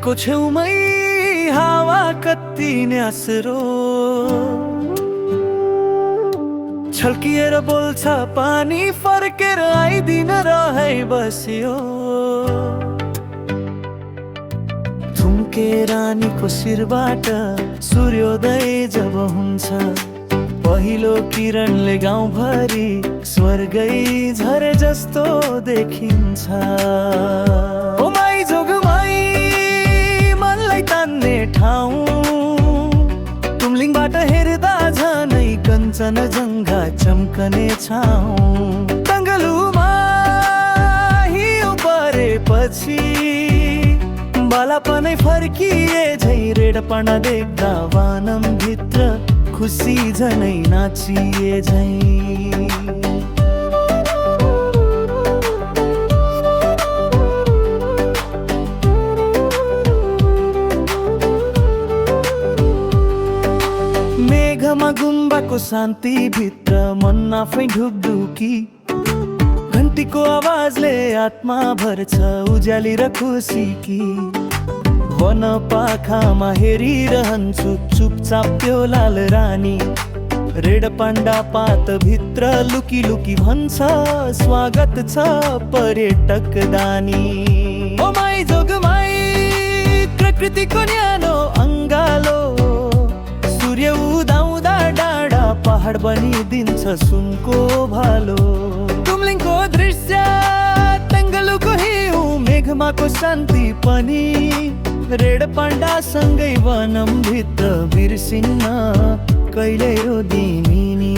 नदीको छेउमै हावा कति न्यास्रो, छल्किएर बोल्छ पानी फर्केर आइदिन रहे बस्यो। थुम्के रानीको शिरबाट सूर्योदय जब हुन्छ, पहिलो किरणले गाउँभरि स्वर्गै झरे जस्तो देखिन्छ। ओ माई जोगमाई मनलाई तान्ने ठाउँ, तुमलिङबाट हेर्दा झनै कञ्चनजङ्घा चम्कने छाउँ। तङ्गलुमा हिउँ परेपछि बालापनै फर्किए झै रेडपाडा देख्दा वानम भित्र खुसी झनै नाचिए झै। मेघमा गुम्बाको शान्ति भित्र मन आफै ढुकढुकी, घन्टीको आवाजले आत्मा भर्छ उज्याली र खुसी की। वन पाखामा हेरिरहन्छु चुपचाप त्यो लाल रानी, रेडपाण्डा पात भित्र लुकी लुकी भन्छ स्वागत छ पर्यटक दानी। ओ माई जोगमाई प्रकृतिको न्यानो अङ्गालो, सूर्य उदाउँदा डाँडा पहाड बनिदिन्छ सुनको भालो। तुमलिङको दृश्य तङ्गलुको हिउँ मेघमाको शान्ति पनि, रेडपाण्डा सँगै वनम भित्र बिर्सिन्न कहिल्यै रोदिमिनी।